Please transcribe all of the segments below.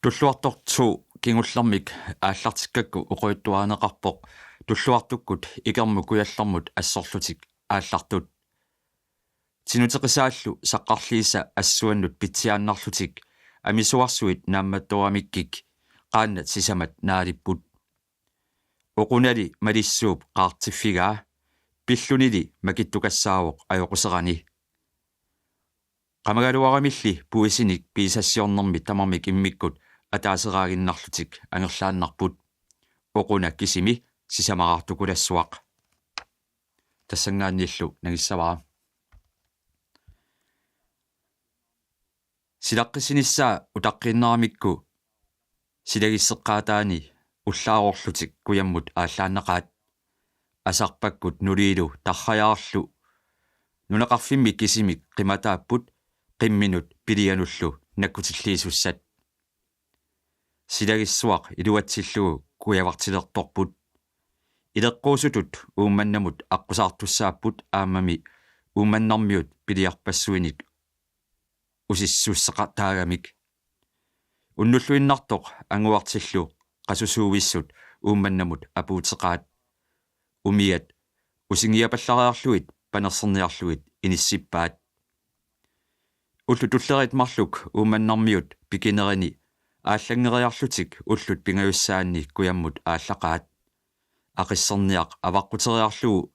tulluartortu kingullarmik aallartikkakku uquyuttuaneqarpoq tulluartukkut ikermu kuyallarmut assorlutik aallartut tinuteqisaallu saqqarliisa assuannut pitsiaannarlutik amisuarsuit naammattuamikkik qaannat sisamat naalipput uqunali malissuup qaartiffigaa pillunili makittukassaavoq ajoquserani qamagaluaramilli puisinik piisassiornermi tamarmik immikkut ataaseraagиннарлутик angерлааннарпут oquna kisimi sisamaraartukulassuaq тассангааннииллу нагиссаваа силаққисинissaa утаққиннарамикку силагиссеққаатаани уллаарорлутик куяммут ааллааннақаат асарпаккут нулиилу тархаяарлу нунеқарфимми кисимик қиматааппут қимминут пилиануллу наккутиллиисуссат силагиссуақ илуатсиллугу куявартилерторпут илеққуусутут уумманнамут аққусаартуссааппут аамами уумманнармиут пилиарпассуиник усиссуссеқартаагамик уннуллуиннартоқ ангуартиллу қасусуувиссут уумманнамут апуутеқаат умиат усингиапаллариарлуит панерсерниарлуит иниссиппаат уллу туллерит марлук уумманнармиут пикинерини ааллангериарлутик уллут пингаюссаанни куяммут ааллақаат ақиссерниақ аваққутериарлугу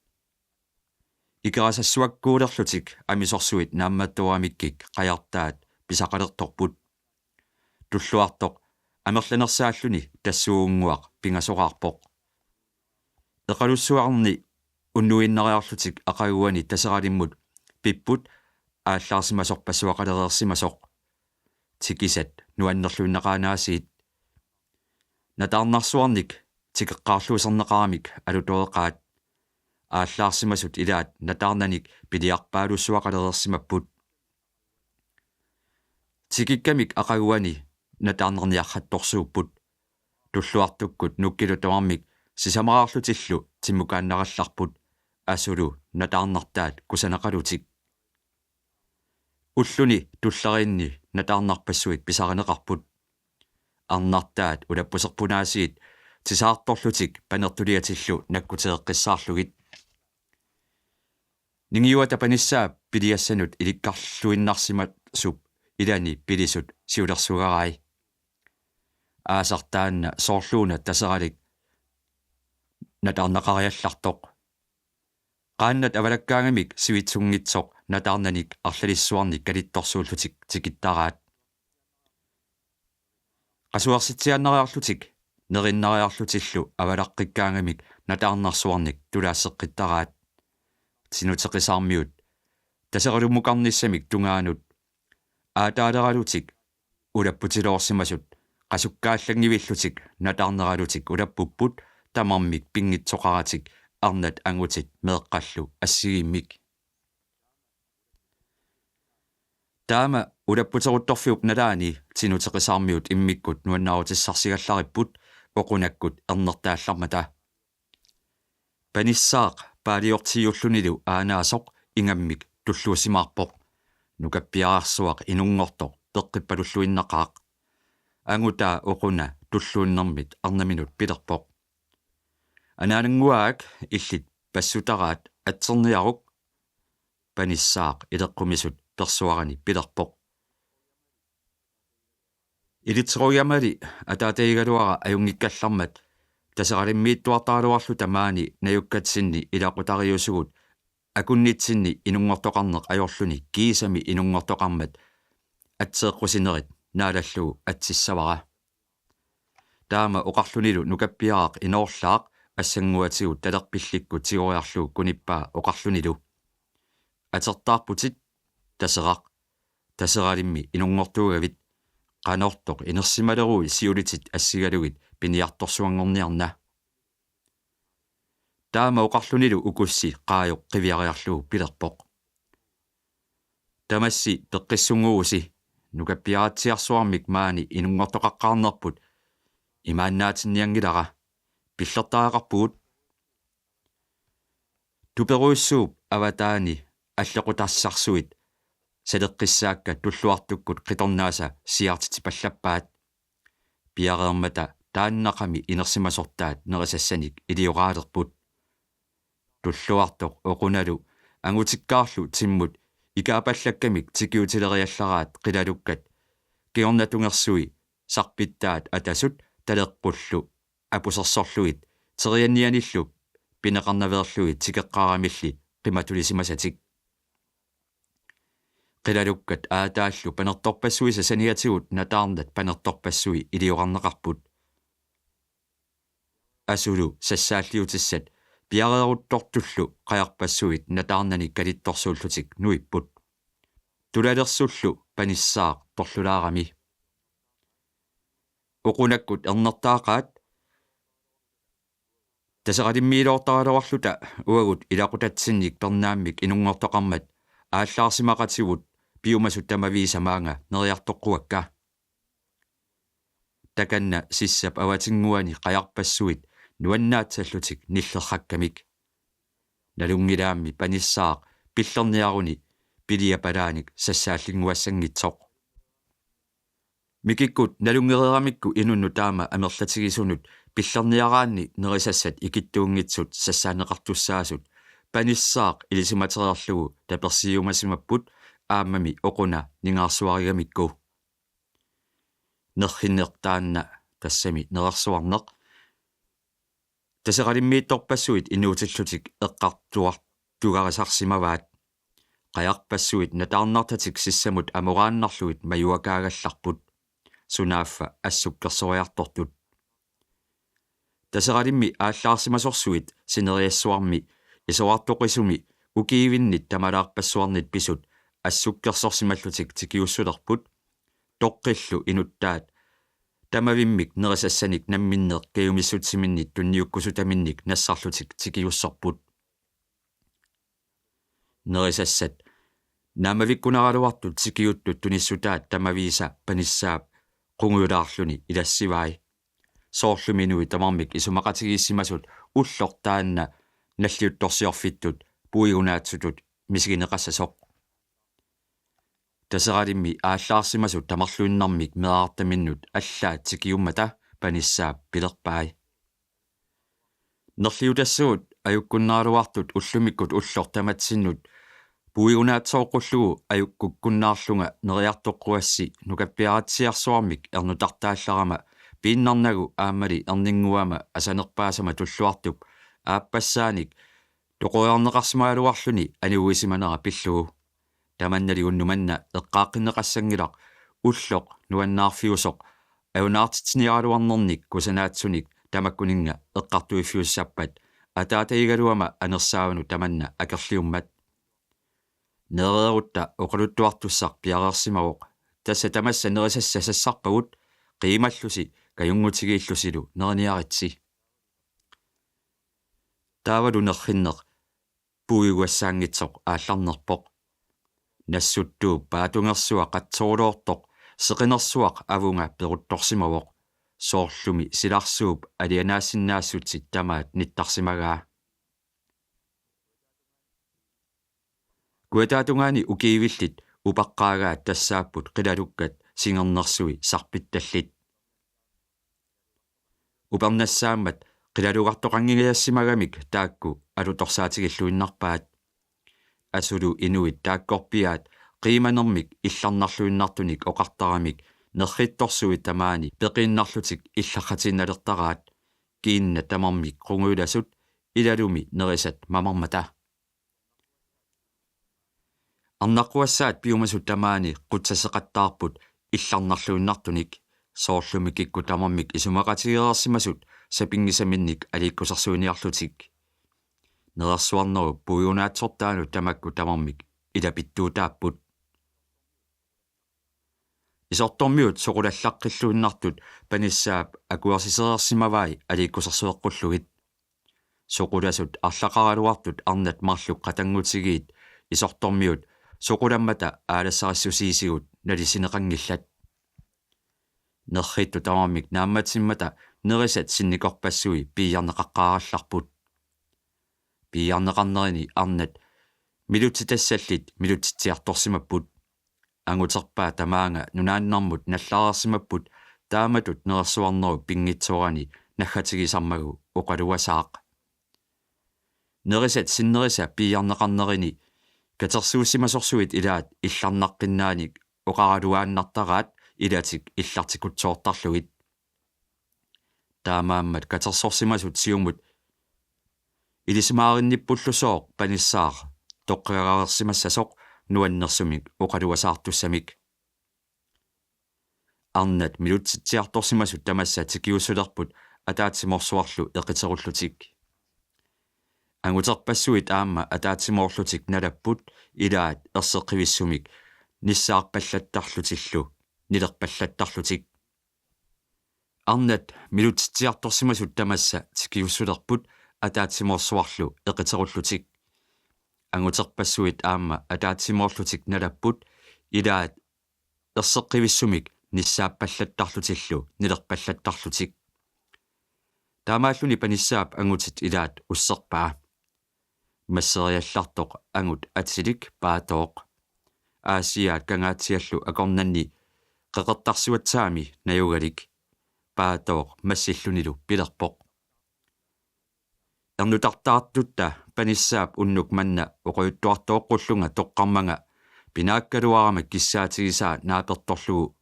икерасассуаккуулерлутик амисорсуит наамматтуарамиккик қаяртаат писақалерторпут туллуартоқ амерланерсааллуни тассуунгуақ пингасоқарпоқ эқалуссуарни уннуиннериарлутик ақагуани тасералиммут пиппут ааллаарсимасорпассуақалереерсимасоқ тикисат нуаннерлуиннеқаанаасиит натаарнарсуарник тикеққаарлуусернеқарамик алутоеқаат ааллаарсимасут илаат натаарнаник пилиарпаалуссуақалереерсимаппут тикиккамик ақагуани натаарнерниархатторсууппут туллуартуккут нуккилу тамармик сисамараарлутиллу тиммукааннаралларпут асулу натаарнартаат кусанеқалутик уллуни туллеринни натаарнарпассуит писаринеқарпут арнартаат улаппусерпунаасиит тисаарторлутик панертулиатиллу наккутеэққиссаарлугит нингиуата паниссаа пилиассанут иликкарлуиннарсимат суп илани пилисут сиулерсугарай аасартаанна соорлууна тасералик натаарнеқариаллартоқ qaannat avalakkaangamik sivitsunngitsoq nataarnanik arlalissuarnik kalittorsuullutik tikittaraat qasuarsitsiannariarlutik nerinnariarlutillu avalaqqikkaangamik nataarnarsuarnik tulaasseqqittaraat sinuteqisaarmiut taseralumuqarnissamik tungaanut aataaleralutik ulapputiloorsimasut qasukkaallangivillutik nataarneralutik ulappupput tamarmik pingitsoqaratik arnat angutit meeqqallu assigimmik taama ulapputeruttorfiup nalaani tinuteqisaarmiut immikkut nuannarutissarsigallariput oqunakkut ernertaallarmata panissaaq paaliortiullunilu aanaasoq ingammik tulluusimaarpoq nukappiaraarsuaq inungortoq peqqipalulluinnaqaaq angutaa oquna tulluunnermit arnaminut pilerpoq анаанангуаак иллит пассутараат атсерниарук паниссаақ илеққумисут персуарани пилерпоқ илитсеруйамали атаатаигалуара аюнгиккаллармат тасералиммииттуартаалуарлу тамаани наюккатсинни илақутариусугут акуннитсинни инунгортоқарнеқ ajorluni киисами инунгортоқармат атсеэққусинерит наалаллугу атсиссавара таама оқарлунилу нукаппиаақ иноорлаақ ассангуатигут талерпилликку тигориарлуу куниппаа оқарлунилу атертаарпутит тасерақ тасералимми инунгортуугавит qanорtoq инерсималеруи сиулитит ассигалугит пиниарторсуангорниарна таама оқарлунилу укусси qaayоq qivиариарлуу пилерпоq тамасси теққиссунгууси нукаппиаратсиарсуармик маани инунгортоқаққарнерпут имааннаатинниангилара пиллертаақарпуут туперуиссууп аватаани салеққиссаакка туллуартуккут қиторнааса сиартити паллаппаат piareermata taannaqami inersimasortaat nerisassanik ilioqaalerput tulluartoq oqunalu angutikkaarlu timmut ikaapallakkamik tikiutileriallaraat qilalukkat kiornatungersui sarpittaat atasut taleqqullu apusersorluit teriannianillu pineqarnaveerluit tikeqqaaramilli qimatulisimasatik qilalukkat aataallu panertorpassui sasaniatigut nataarnat panertorpassui ilioqarneqarput asulu sassaalliutissat piareeruttortullu qajarpassuit nataarnani kalittorsuullutik nuipput tulalersullu panissaaq torlulaarami uqunakkut ernertaaqaat taseqalimmiiloortaraluarluta uagut ilaqutatsinnik pernaammik inunngortoqarmat aallarsimaqatigut piumasut tamaviisamaanga neriartoqquakka takanna sissap avatinguani qajarpassuit nuannaatsallutik nillerrakkamik nalungilaammi panissaaq pillerniaruni piliapalaanik sassaallinguassangitsoq mikikkut nalungereeramikku inunnu taama amerlatigisunut pillerniaraanni nerisassat ikittuungitsut sassaaneqartussaasut panissaaq ilisimateriarlugu tapersiumasimapput aammami oquna ningaarsuarigamikku nerhinnertaanna tassami nerarsuarneq taseqalimmiittorpassuit inuutillutik eqqartuartugarisarsimavaat qajarpassuit nataarnartatik sissamut amoraannarluit majuakaagallarput sunaaffa assukkersoriartortut taseqalimmi aallarsimasorsuit sineriassuarmi isoartoqisumi ukiivinnit tamalaarpassuarnit pisut assukkersorsimallutik tikiussulerput toqqillu inuttaat tamavimmik nerisassanik namminneq kayumissutiminnit tunniukkusutaminnik nassarlutik tikiussorput nerisassat naamavikkunaraluartut tikiuttut tunissutaat tamaviisa panissaap qungulaarluni ilassivai soorluminui tamarmik isumaqatigiissimasut ullortaanna nalliuttorsiorfittut puigunaatsutut misigineqassasoq taseqalimmi aallarsimasut tamarluinnarmik meaartaminnut allaat tikiummata panissaap pilerpai nerliutassuut ajukkunnaaluartut ullumikkut ullortamatsinnut puigunaatsoqullugu ajukkukkunnaarlunga neriartoqquassi nukappiaratsiarsuarmik ernutartaallarama piinnarnagu aammali erninguama asanerpaasama tulluartup aappasaanik toqojarneqarsimaaluarluni aniuisimanera pillugu tamannaligunnumanna eqqaaqqineqassangilaq ulloq nuannaarfiusoq ajunaartitiniaraluarnernik kusanaatsunik tamakkuninga eqqartuiffiussappat ataataigaluama anersaavanu tamanna akerliummat nereerutta oqaluttuartussaq piareersimaruq tassa tamassa nerisassa sassarpagut qiimallusi kajungutigiillusilu nerniaritsi taavalu nerhinneq puiguassaangitsoq aallarnerpoq nassuttuup paatungersua qatsoruortoq seqinersuaq avunga peruttorsimavoq soorlumi silarsuup alianaassinnaassutsit tamaat nittarsimagaa kuataatungaani ukiivillit upaqqaagaat tassaapput qilalukkat singernersui sarpittallit upernassaammat qilalugartoqangigayassimagamik taakku alutorsaatigalluinnarpaat asulu inuit taakkorpiaat qiimanermik illarnarluinnartunik oqartaramik nerrittorsuit tamaani peqinnarlutik illaqatinnalertaraat kiinna tamarmik qunguilasut ilalumi nerisat mamarmata arnaqquassaat piumasut tamaani qutsaseqattaarput illarnarluinnartunik soorlumikikku tamarmik isumaqatigereersimasut sapingisaminnik aliikkusarsuiniarlutik nerarsuarnerup puiunaatsortaanu tamakku tamarmik ilapittuutaapput isortormiut soqulallaqqilluinnartut panissaap akuarsisereersimavai aliikkusarsueqqulluit soqulasut arlaqaraluartut arnat marluk qatanngutigiit isortormiut soqulammata aalassarassusiisigut nalisineqangillat nerrittu tamarmik naammatsimmata nerisat sinnikorpassui piiarneqaqqaarallarput piiarneqarnerini arnat milutitassallit milutitsiartorsimapput anguterpaa tamaanga nunaannarmut nallarersimapput taamatut nersuarneru pingitsorani nagatigisammagu uqaluasaaq nerisat sinnerisa piiarneqarnerini katersuussimasorsuit ilaat illarnaqqinnaani oqaraluaannartaraat ilatik illartikutsoortarlugit taamaammat katersorsimasut siumut ilismaarinnippullусооq panissaar toqqirarersimassasoq nuannersumik oqaluasaartussamik arnat milutsitsiartorsimasut tamassa tikiussulerput ataatsimorsuarlu eqiterullutik anguterpassuit aamma ataatsimorlutik nalapput ilaat erseqqivissumik nissaarpallattarlutillu nilerpallattarlutik arnat milutsitsiartorsimasut tamassa tikiussulerput ataatsimorsuarlu eqiterullutik anguterpassuit aamma ataatsimorlutik nalapput ilaat erseqqivissumik nissaapallattarlutillu nilerpallattarlutik taamaalluni panissaap angutit ilaat usserpaa masseriallartoq angut atilik paatooq aasiaat kangaatiallu akornanni qeqertarsuatsaami najugalik paatooq massillunilu pilerpoq ernutartaartutta panissaap unnuk manna oquyuttuartooqqulluga toqqarmanga pinaakkaluarama kissaatigisaa naapertorlugu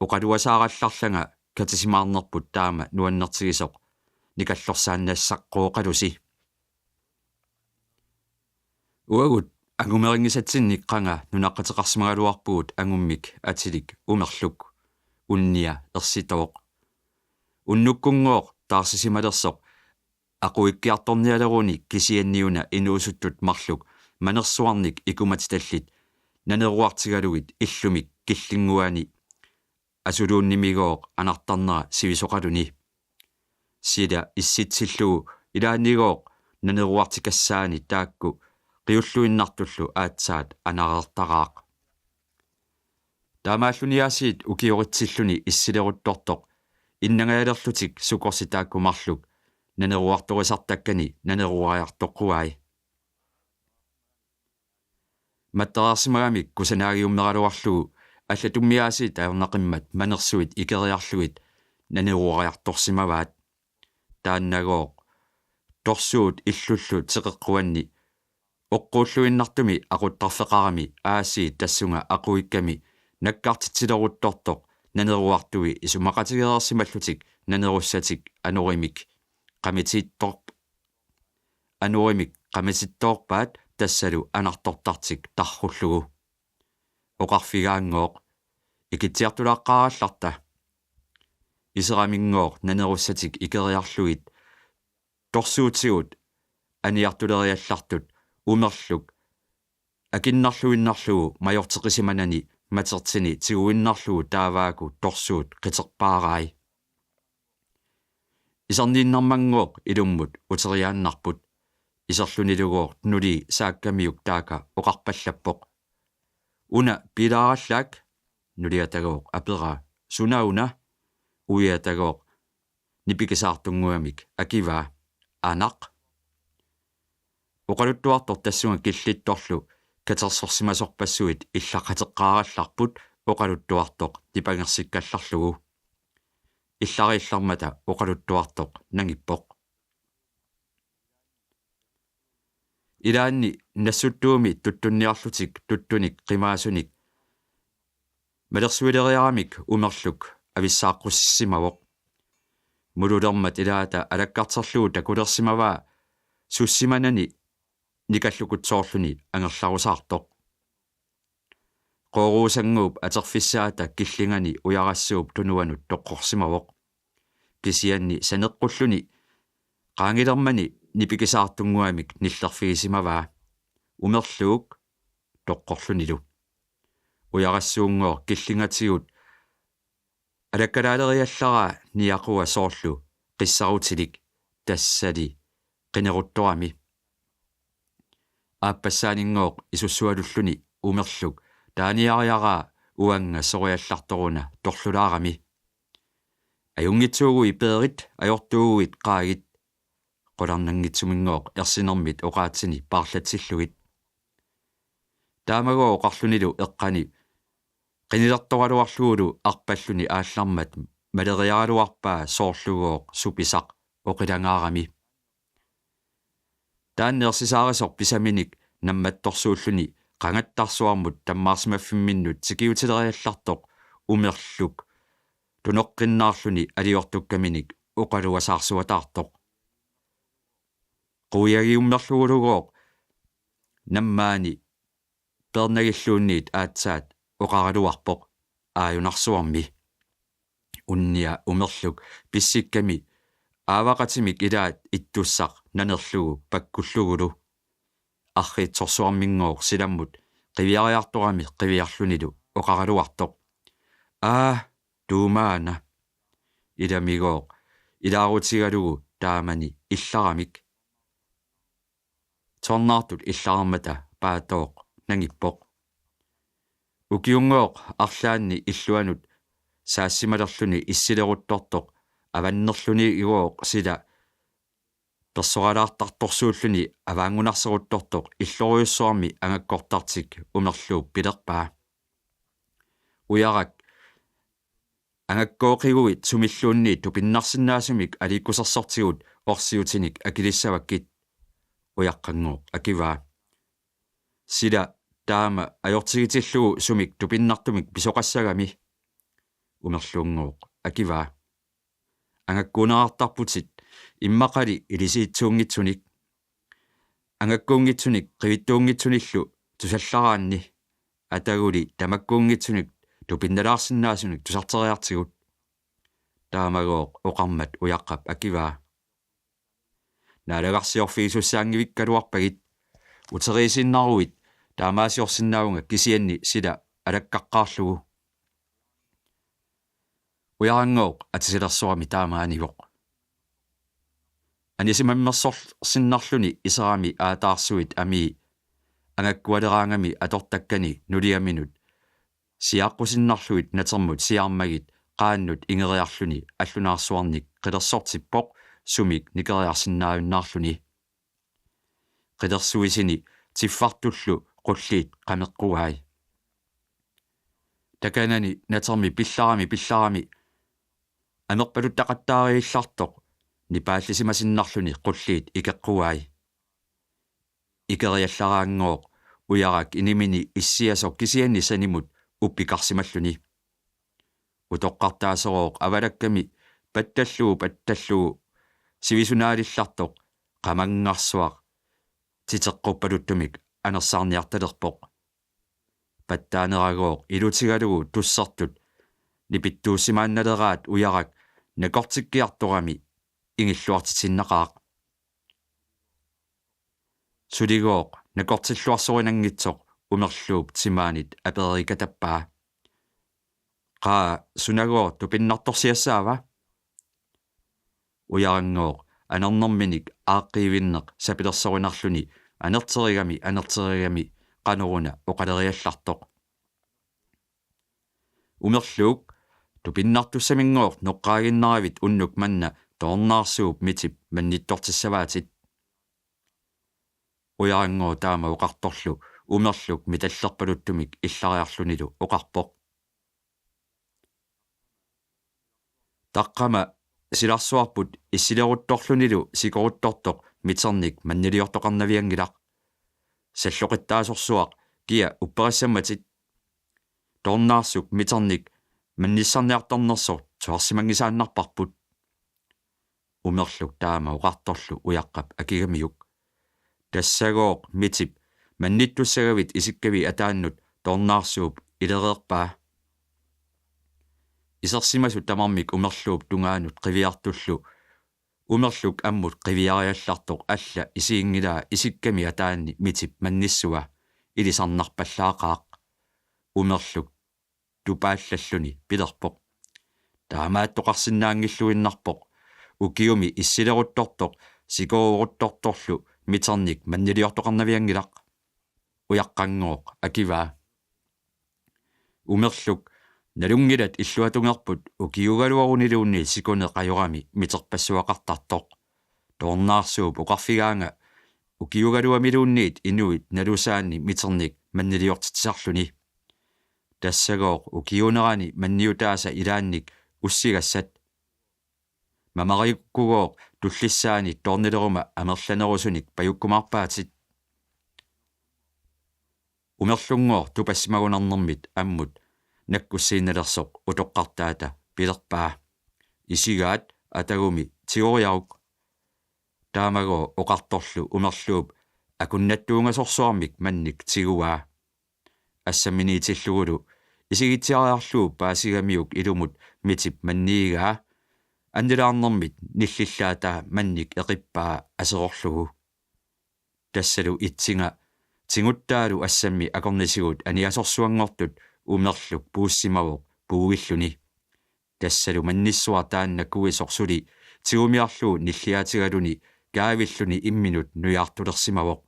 oqaluasaarallarlanga katisimaarnerput taama nuannertigisoq nikallorsaannaassaqquoqalusi uagut angumeringisatsinniqqanga nunaqqateqarsimagaluarpugut angummik atilik umerluk unnia ersitooq unnukkunngooq taarsisimalersoq aquikkiartornialeruni kisianniuna inuusuttut marluk manersuarnik ikumattallit naneruartigalugit illumik killinguani asuluunnimigooq anartarnera sivisoqaluni sida issitsillugu ilaannigooq naneruartikassaani taakku qiulluinnartullu aatsaat anarertaraaq taamaalluniaasiit ukioritsilluni issileruttortoq innangaalerlutik sukorsi taakkumarluk naneruartorisartakkani naneruariartoqquai matterarsimagamik kusanaagiumneraluarlugu аллатуммиаасит аернақиммат манерсуит икериарлугит нанеруариарторсимаваат тааннагоо торсуут иллуллу теқеққуанни оққууллуиннартуми aquttarfeqarami аасии тассунга aquikkami наккартитсилерутторtoq нанеруартуи исумақатигеерсималлутик нанеруссатик ануримик qamitiittorp ануримик qamitittоорпаат тассалу анартортартик тарруллугу oqarfigaangooq ikitiartulaqqaarallarta iseramingooq nanerussatik ikeriarlugit torsuutigut aniartuleriallartut umerluk akinnarluinnarlugu majorteqisimanani matertini tiguinnarlugu taavaaku torsuut qiterpaarai isarniinnarmangooq ilummut uteriaannarput iserlunilugoor nuli saakkamiuk taaka oqarpallappoq una pilaarallak nuliatagooq apera sunauna uiatagooq nipikisaartunguamik akiva anaq oqaluttuartor tassunga killittorlu katersorsimasorpassuit illaqateqqaarallarput oqaluttuartoq tipangersikkallarlugu илларииллармата oqaluttuartoq nangippoq ilaanni nassuttuumi tuttunniarlutik tuttunik qimaasunik malersuileriaramik umerluk avissaaqqussimavoq mululermat ilaata alakkarterlugu takulersimavaa sussimanani nikallukutsoorluni angerlarusaartoq qooruusanguup aterfissaata killingani ujarassuup tunuanut toqqorsimavoq kisianni saneqqulluni qaangilermani nipikisaartunguamik nillerfigisimavaa umerluuk toqqorlunilu ujarassuungoor killingatigut alakkalaaleriallaraa niaqua soorlu qissarutilik tassali qineruttorami aappassaaninngoor isussualulluni umerluk taaniariaraa uanga soriallartoruna torlulaarami ajungitsuugu ipeerit ajortuuguit qaagit qolarnangitsuminngooq ersinermit oqaatsini paarlatillugit taamagoo oqarlunilu eqqani qinilartoraluarluulu arpalluni aallarmat maleriaraluarpaa soorlugooq supisaq oqilangaarami taanneersisaarisor pisaminik nammattorsuulluni qangattarsuarmut tammaarsimaffimminnut sikiutileriallartoq umerluk tunoqqinnaarluni aliortukkaminik uqaluasaarsuataartoq quyagiummerlugulugooq nammaani pernagilluunniit aatsaat oqaraluarpoq aajunarsuarmi unnia umerluk pissikkami aavaqatimik ilaat ittussaq nanerlugu pakkullugulu arriitsorsuarmingooq silammut qiviariartorami qiviarlunilu oqaraluartoq tuumaana ilamigooq ilaarutigalugu taamani illaramik tornaartut illarmata paatooq nangippoq ukiungooq arlaanni illuanut saassimalerluni issileruttortoq avannerluni iguoq sila persoralaartartorsuulluni avaangunarseruttortoq illoruyussuarmi angakkortartik umerluup pilerpaa uyarak angakkooqiguit sumilluunniit tupinnarsinnaasumik aliikkusarsortigut orsiutinik akilissavakkit uyaqqanngooq akivaa sila taama ajortigitillugu sumik tupinnartumik pisoqassagami umerluungooq akivaa angakkuunerartarputit immaqali ilisiitsuungitsunik angakkuungitsunik qivittuungitsunillu tusallaraanni ataguli tamakkuungitsunik tupinnalaarsinnaasunik tusarteriartigut taamagooq oqarmat uyaqqap akivaa naalagarsiorfigisussaangivikkaluarpagit uteriisinnaruit taamaasiorsinnaavunga kisianni sila alakkaqqaarlugu uyaranngooq atisilersuarmi taamaanigoq anisimammersorsinnarluni iserami aataarsuit amii angakkualeraangami atortakkani nuliaminut siaaqqusinnarluit natermut siarmagit qaannut ingeriarluni allunaarsuarnik qilersortippoq sumik nikeriarsinnaajunnaarluni qilersuisini tiffartullu qulliit qameqqugai takanani natermi pillarami anerpaluttaqattaariillartoq nipaallisimasinnarluni qulliit ikeqqugai ikeriallaraangooq uyarak inimini issiasoq kisianni sanimut uppikarsimalluni utoqqartaaserooq avalakkami pattallugu sivisunaalillartoq qamangarsuaq titeqqupaluttumik anersaarniartalerpoq pattaaneragooq ilutigalugu tussertut nipittuussimaannaleraat uyarak nakortikkiartorami ingilluartitinnaqaaq suligooq nakortilluarsorinangitsoq umerluup timaanit aperikatappaa qaa sunagoo tupinnartorsiassaava uyaranngooq anernerminik aaqqiivinneq sapilersorinarluni anerterigami qanoruna oqaleriallartoq umerluuk tupinnartussamingooq noqqaaginnaravit unnuk manna toornaarsuup mitip mannittortissavaatit uyaranngoo taama oqartorlu umerluk mitallerpaluttumik illariarlunilu oqarpoq taqqama silarsuarput issileruttorlunilu sikoruttortoq miternik manniliortoqarnaviangilaq salloqittaasorsuaq kia upperissammatit toornaarsuk miternik mannissarniartornersor tuarsimangisaannarparput umerluk taama oqartorlu uyaqqap akigamiuk tassagooq mitip mannittussagavit isikkavi ataannut toornaarsuup ilereerpaa isersimasut tamarmik umerluup tungaanut qiviartullu umerluk ammut qiviariallartoq alla isiingilaa isikkami ataanni mitip mannissua ilisarnarpallaaqaaq umerluk tupaallalluni pilerpoq taamaattoqarsinnaangilluinnarpoq ukiumi issileruttortoq sikooruttortorlu miternik manniliortoqarnaviangilaq uyaqqanngooq akivaa umerluk nalungilat illuatungerput ukiugaluaruniluunni sikuneqajorami miterpassuaqartartoq toornaarsuup oqarfigaanga ukiugaluamiluunniit inuit nalusaanni miternik manniliortitisarluni тассагоо укиунерани манниутааса илаанник уссигассат мамариуккугоо туллиссаани торнилерума амерланерусуник паюккумарпаатит умерлунгоор тупассимагунарнэрмит аммут наккуссиинналерсоқ утоққартаата пилерпаа исигаат атагуми тиориарук таамагоо оқарторлу умерлууп акуннаттуунгасорсуармик манник тигуаа ассаминиитиллугулу исигитсиариарлуу паасигамиук илумут митип манниигаа аннилаарнэрмит ниллиллаатаа манник эқиппаа асеқорлугу тассалу итсинга тингуттаалу ассамми акорнисигут аниасорсуангортут умерлук пууссимавоқ пуугиллуни тассалу манниссуар таанна куисорсули тигумиарлуу ниллиаатигалуни каавиллуни имминут нуяартулерсимавоқ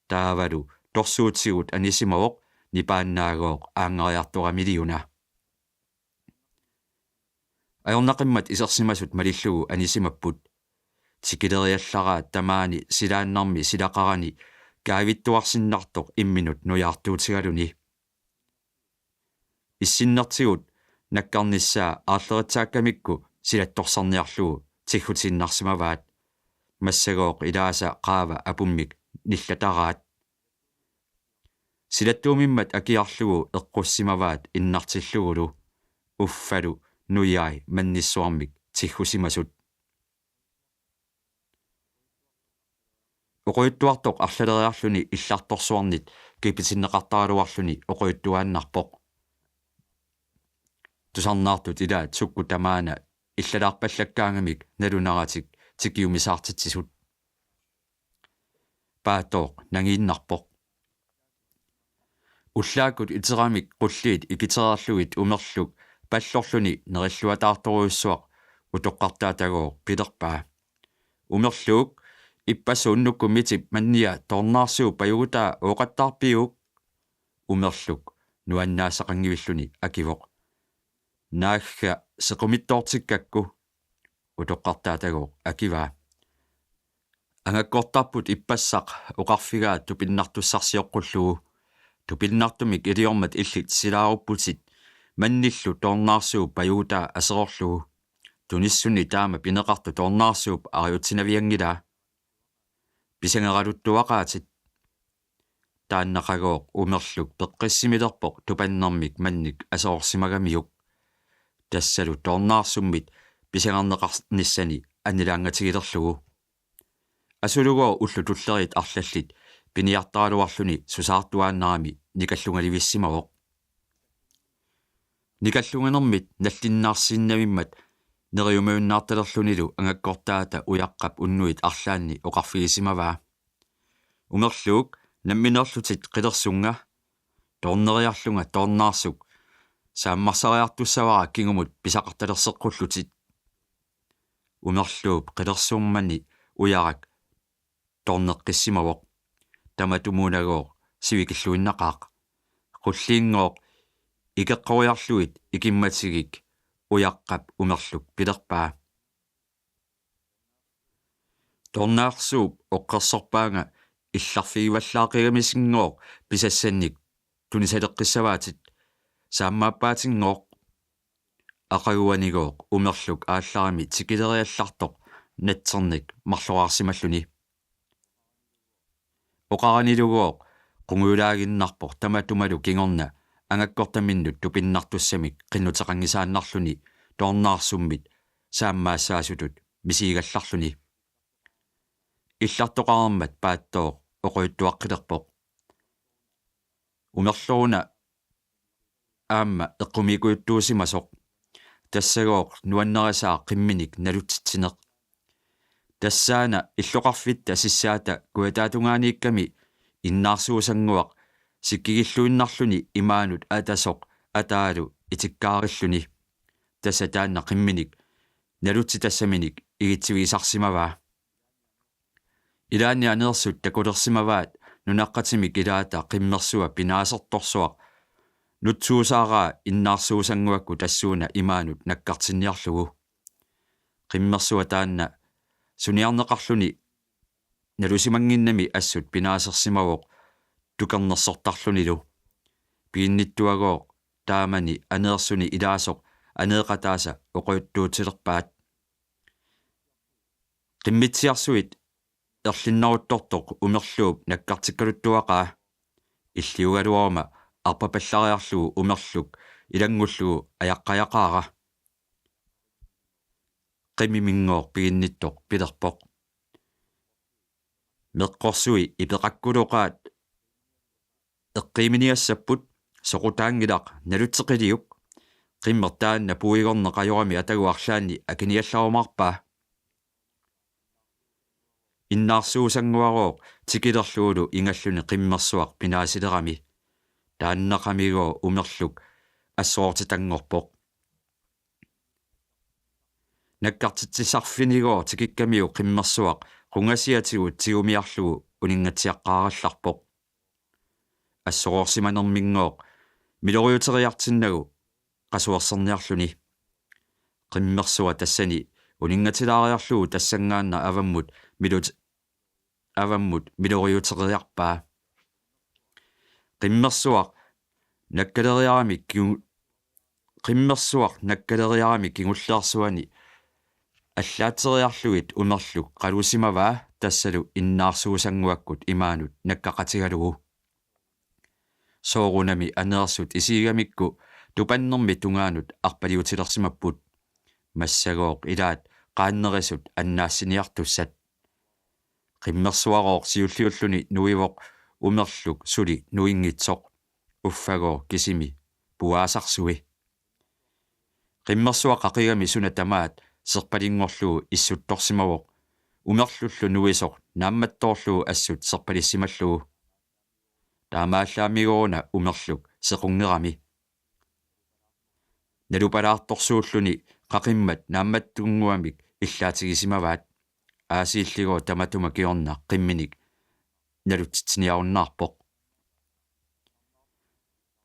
таавалу торсуутсигут анисимавоқ нипааннаагооқ аангериарторамилиуна аёрнақиммат исерсимасут малиллугу анисимаппут тикилериаллараат тамаани силааннарми силақарани каавиттуарсиннартоқ имминут нуяартуутигалуни иссиннартигут наккарниссаа ааллеритсааккамикку силатторсарниарлугу тиггутиннарсимаваат массагооқ илааса qaava апуммик ниллатараат силаттуумиммат акиарлугу эққуссимаваат иннартиллугулу уффалу нуяи манниссуармик тиггусимасут оқуйттуартоқ арлалериарлуни илларторсуарнит кипитиннеқартаралуарлуни оқуйттуааннарпоқ тусарнаартут илаат сукку тамаана иллалаарпаллаккаангамик налунаратик тикиумисаартитсисут паатоқ нангииннарпоқ уллааккут итерамик qulliit икитерерлугит умерлук паллорлуни нериллуатаарторуйуссуақ утоққартаатагоо пилерпаа умерлук иппасууннукку митип манниа торнаарсуу паюгутаа оqattaarpiuк умерлук нуаннаасақангивиллуни акивоқ наагга сеқумиттоортиккакку утоққартаатагоо акиваа ангаккортарпут иппассақ оқарфигаа тупиннартуссарсиоққуллугу тупиннартумик илиормат иллит силааруппутит манниллу торнаарсуу паюгутаа асеқорлугу туниссуни таама пинеқарту торнаарсууп ариутсинавиангилаа писангералуттуақаатит тааннақагоо умерлук пеққиссимилерпоқ тупаннэрмик манник асеорсимагамиук тассалу торнаарсуммит писангернеқарниссани аннилаангатигилерлугу асулугоо уллу туллерит арлаллит пиниартаалуарлуни сусаартуааннарами никаллунгаливиссимавоқ никаллунганермит наллиннаарсииннавиммат нериумауннаарталерлунилу ангаккортаата уяққап уннуит арлаанни оқарфигисимаваа умерлуук намминерлутит қилерсунга торнериарлунга торнаарсук сааммарсариартуссавара кингумут писақарталерсеққуллутит умерлууп қилерсууммани уярак торнеққиссимавоқ таматумунагоо сивикиллуиннақаақ qulliingooq икеққориарлуит икимматигик уяққап умерлук пилерпаа торнаарсууп оққерсорпаанга илларфигиваллаақигамисингооқ писассанник тунисалеққиссаваатит сааммааппаатингооқ ақагуанигооқ умерлук аалларами тикилериаллартоқ натсерник марлуаарсималлуни оқаранилугооқ qunguulaaginnarpoq tamatumalu kingorna angakkortaminnut tupinнартуссамик qinnuteqangisaannarluni toornaarsummit saammaassaasutut misiigallarluni illartoqarermat paattooq oquyuttuaqqilerpoq umerloruna aamma eqqumikuuttuusimasoq тассагооқ нуаннерисаа qimminik nalutsitsineq тассаана иллоқарфитта сиссаата куатаатунгааниикками иннаарсуусангуақ сиккигиллуиннарлуни имаанут атасоқ атаалу итиккаариллуни тасса таанна qimminik налутситассаминик игитсивисарсимаваа илаани анерсут такулерсимаваат нунаққатимик илаата qimmersuа пинаасерторсуақ нутсуусаараа иннаарсуусангуакку тассууна имаанут наккартинниарлугу qimmersuа таанна суниарнеқарлуни налусимангиннами ассут пинаасерсимавоқ тукернерсортарлунилу пиинниттуагоо taamani aneersuni ilaasoq aneeqataasa oquyuttuutilerpaat qimmitsiarsuit erlinneruttortoq umerluup nakkartikkaluttuaqaa illiugaluarma arpapallariarlugu umerluk ilangullugu ayaqqayaqaara qimimingoor piginnittoq pilerpoq meqqorsui ipeqakkuluqaat eqqiiminiassapput soqutaangilaq nalutseqiliuk qimmertaanna puigorneqajorami ataguarlaanni akiniallarumarpaa innaarsuusanguarooq tikilerluulu ingalluni qimmersuaq pinaasilerami taanneqamigoo umerluk assoortitangorpoq nakkartitsissarfinigoo tikikkamiu qimmersuaq qungasiatigu tigumiarlugu uningatsiaqqaarallarpoq assoorsimanermingooq miloriuteriartinnagu qasuerserniarluni qimmersua tassani uningatilariarlugu tassangaanna avammut miloriuteriarpaa qimmersuaq nakkaleriarami kingulleersuani allaateriarluit umerluk qalusimavaa tassalu innaarsuusanguakkut imaanut nakkaqatigalugu soorunami aneersut isiigamikku tupannermi tungaanut arpaliutilersimapput massagooq ilaat qaannerisut annaassiniartussat qimmersuarooq siulliulluni nuivoq umerluk suli nuingitsoq uffagoo kisimi puaasarsui qimmersuaq qaqigami suna tamaat serpalingorlugu issuttorsimavoq umerlullu nuisoq naammattoorlugu assut serpalissimallugu taamaallaamigoruna umerluk sequngerami nalupalaartorsuulluni qaqimmat naammattunguamik illaatigisimavaat aasiilligoo tamatuma kiorna qimminik nalutitsiniarunnaarpoq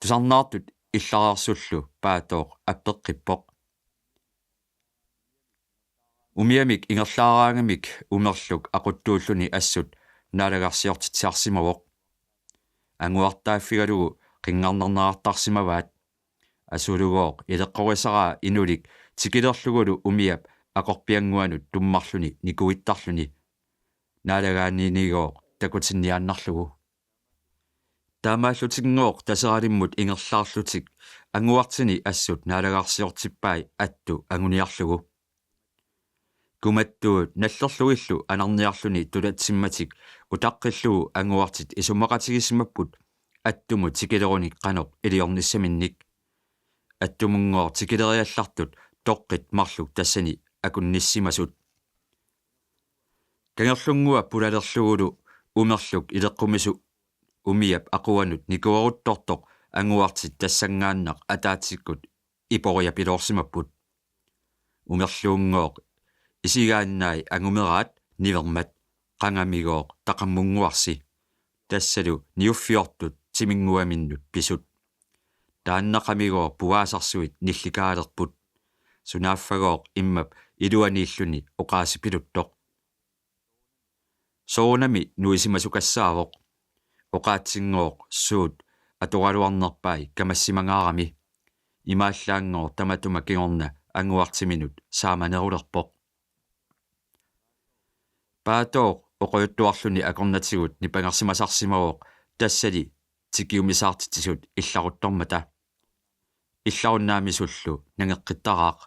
tusarnaartut иллараарсуллу паатооq аппеққиппоq умиамик ингерлаараангамик умерлук aquttuulluni assut наалагарсиортитсиарсимавоq ангуартааффигалугу qingarnernerartarsimavaat асулугооq илеққорисараа инулик тикилерлугулу умиап ақорпиангуанут туммарлуни никуиттарлуни наалагааниинигооq такутинниааннарлугу таамааллутингооq тасералиммут ингерлаарлутик ангуартини ассут наалагаарсиортиппай атту ангуниарлугу куматтуут наллерлугиллу анарниарлуни тулатсимматик утаққиллугу ангуартит исумақатигисимаппут аттуму тикилеруник қаноқ илиорниссаминник аттумунгоор тикилериаллартут тоққит марлук тассани акунниссимасут кангерлунгуа пулалерлугулу умерлук илеққумису умиап aquanut никуарутторtoq ангуартит тассангааннақ атаатиккут ипориапилоорсимаппут умерлуунгооq исигааннаи ангумераат нивермат qangamigooq taqammunguarsi tassalu niuffiortut timingguaminнут pisut тааннақамигоо пуаасарсуит нилликаалерпут сунааффагооq иммап илуанииллуни оqaасипилуттоq соонами нуисимасукассаавоq оqaатсингооq суут аторалуарнерпай камассимангаарами имааллаангоор таматума кигорна ангуартиминут сааманерулерпоq паатооq оқоюттуарлуни акорнатигут нипангерсимасарсимавоq тассали тикиумисаартитсут илларуттормата илларуннаамисуллу нангеққиттараақ